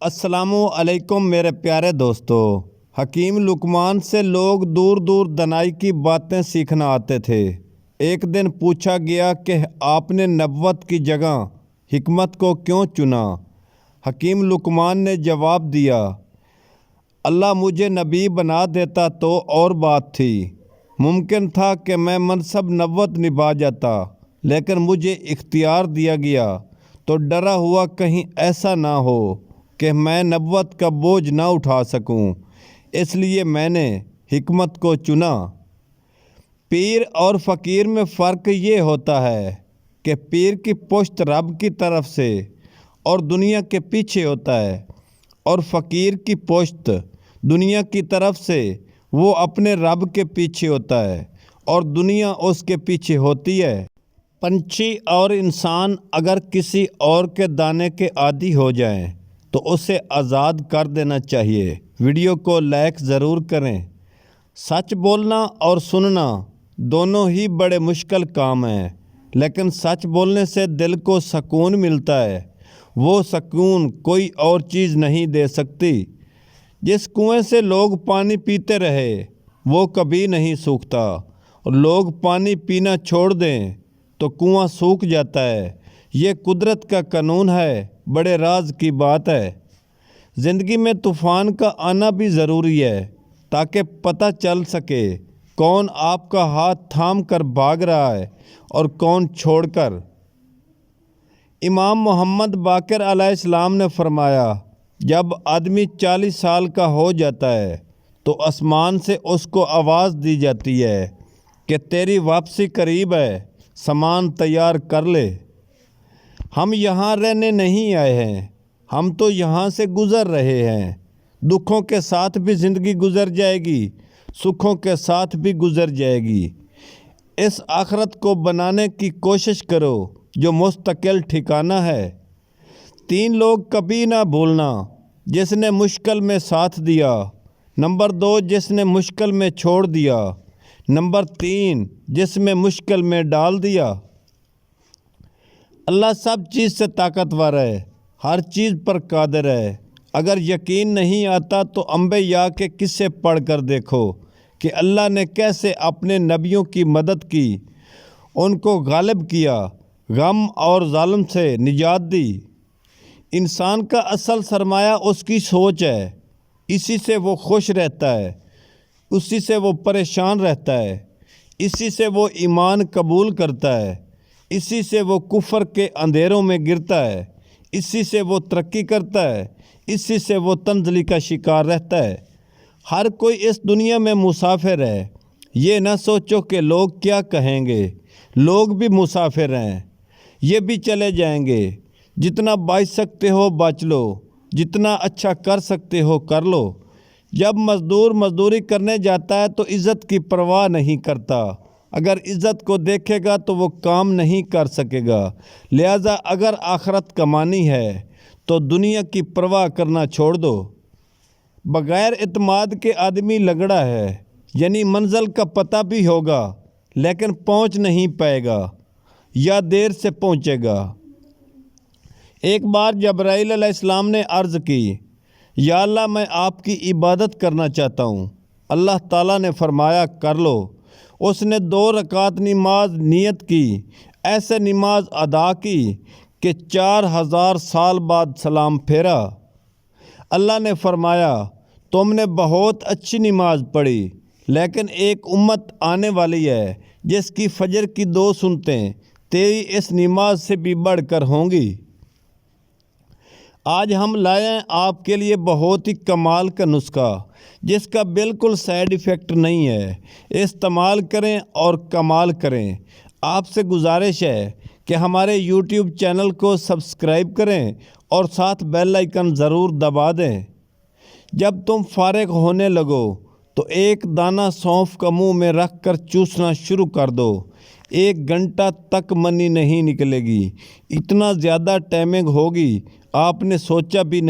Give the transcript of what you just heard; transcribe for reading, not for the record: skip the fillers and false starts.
السلام علیکم میرے پیارے دوستو۔ حکیم لقمان سے لوگ دور دور دنائی کی باتیں سیکھنا آتے تھے۔ ایک دن پوچھا گیا کہ آپ نے نبوت کی جگہ حکمت کو کیوں چنا؟ حکیم لقمان نے جواب دیا، اللہ مجھے نبی بنا دیتا تو اور بات تھی، ممکن تھا کہ میں منصب نبوت نبھا جاتا، لیکن مجھے اختیار دیا گیا تو ڈرا ہوا کہیں ایسا نہ ہو کہ میں نبوت کا بوجھ نہ اٹھا سکوں، اس لیے میں نے حکمت کو چنا۔ پیر اور فقیر میں فرق یہ ہوتا ہے کہ پیر کی پشت رب کی طرف سے اور دنیا کے پیچھے ہوتا ہے، اور فقیر کی پشت دنیا کی طرف سے وہ اپنے رب کے پیچھے ہوتا ہے اور دنیا اس کے پیچھے ہوتی ہے۔ پنچھی اور انسان اگر کسی اور کے دانے کے عادی ہو جائیں تو اسے آزاد کر دینا چاہیے۔ ویڈیو کو لائک ضرور کریں۔ سچ بولنا اور سننا دونوں ہی بڑے مشکل کام ہیں، لیکن سچ بولنے سے دل کو سکون ملتا ہے۔ وہ سکون کوئی اور چیز نہیں دے سکتی۔ جس کنویں سے لوگ پانی پیتے رہے وہ کبھی نہیں سوکھتا، اور لوگ پانی پینا چھوڑ دیں تو کنواں سوکھ جاتا ہے۔ یہ قدرت کا قانون ہے، بڑے راز کی بات ہے۔ زندگی میں طوفان کا آنا بھی ضروری ہے تاکہ پتہ چل سکے کون آپ کا ہاتھ تھام کر بھاگ رہا ہے اور کون چھوڑ کر۔ امام محمد باقر علیہ السلام نے فرمایا، جب آدمی 40 سال کا ہو جاتا ہے تو آسمان سے اس کو آواز دی جاتی ہے کہ تیری واپسی قریب ہے، سامان تیار کر لے۔ ہم یہاں رہنے نہیں آئے ہیں، ہم تو یہاں سے گزر رہے ہیں۔ دکھوں کے ساتھ بھی زندگی گزر جائے گی، سکھوں کے ساتھ بھی گزر جائے گی۔ اس آخرت کو بنانے کی کوشش کرو جو مستقل ٹھکانہ ہے۔ 3 لوگ کبھی نہ بھولنا، جس نے مشکل میں ساتھ دیا، نمبر 2 جس نے مشکل میں چھوڑ دیا، نمبر 3 جس میں مشکل میں ڈال دیا۔ اللہ سب چیز سے طاقتور ہے، ہر چیز پر قادر ہے۔ اگر یقین نہیں آتا تو انبیاء کے قصے پڑھ کر دیکھو کہ اللہ نے کیسے اپنے نبیوں کی مدد کی، ان کو غالب کیا، غم اور ظالم سے نجات دی۔ انسان کا اصل سرمایہ اس کی سوچ ہے، اسی سے وہ خوش رہتا ہے، اسی سے وہ پریشان رہتا ہے، اسی سے وہ ایمان قبول کرتا ہے، اسی سے وہ کفر کے اندھیروں میں گرتا ہے، اسی سے وہ ترقی کرتا ہے، اسی سے وہ تنزلی کا شکار رہتا ہے۔ ہر کوئی اس دنیا میں مسافر ہے۔ یہ نہ سوچو کہ لوگ کیا کہیں گے، لوگ بھی مسافر ہیں، یہ بھی چلے جائیں گے۔ جتنا بچ سکتے ہو بچ لو، جتنا اچھا کر سکتے ہو کر لو۔ جب مزدور مزدوری کرنے جاتا ہے تو عزت کی پرواہ نہیں کرتا، اگر عزت کو دیکھے گا تو وہ کام نہیں کر سکے گا۔ لہٰذا اگر آخرت کمانی ہے تو دنیا کی پرواہ کرنا چھوڑ دو۔ بغیر اعتماد کے آدمی لنگڑا ہے، یعنی منزل کا پتہ بھی ہوگا لیکن پہنچ نہیں پائے گا یا دیر سے پہنچے گا۔ ایک بار جبرائیل علیہ السلام نے عرض کی، یا اللہ میں آپ کی عبادت کرنا چاہتا ہوں۔ اللہ تعالیٰ نے فرمایا کر لو۔ اس نے 2 رکعت نماز نیت کی، ایسے نماز ادا کی کہ 4000 سال بعد سلام پھیرا۔ اللہ نے فرمایا تم نے بہت اچھی نماز پڑھی، لیکن ایک امت آنے والی ہے جس کی فجر کی 2 سنتیں تیری اس نماز سے بھی بڑھ کر ہوں گی۔ آج ہم لائے ہیں آپ کے لیے بہت ہی کمال کا نسخہ، جس کا بالکل سائیڈ ایفیکٹ نہیں ہے۔ استعمال کریں اور کمال کریں۔ آپ سے گزارش ہے کہ ہمارے YouTube چینل کو سبسکرائب کریں اور ساتھ بیل آئیکن ضرور دبا دیں۔ جب تم فارغ ہونے لگو تو ایک دانہ سونف کا منہ میں رکھ کر چوسنا شروع کر دو۔ 1 گھنٹہ تک منی نہیں نکلے گی، اتنا زیادہ ٹائمنگ ہوگی آپ نے سوچا بھی نہیں۔